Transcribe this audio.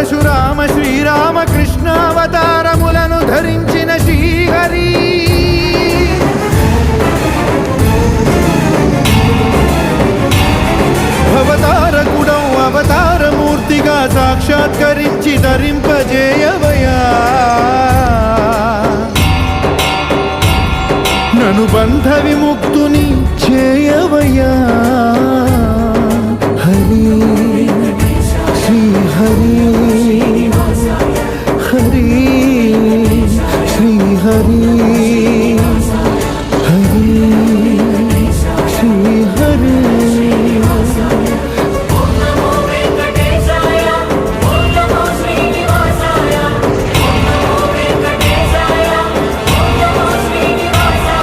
పరశురామ శ్రీరామ కృష్ణావతారములను ధరించిన శ్రీహరి అవతారకుడౌ అవతారమూర్తిగా సాక్షాత్కరించి ధరింపజేయవయా నను బంధ విముక్తుని చేయవయా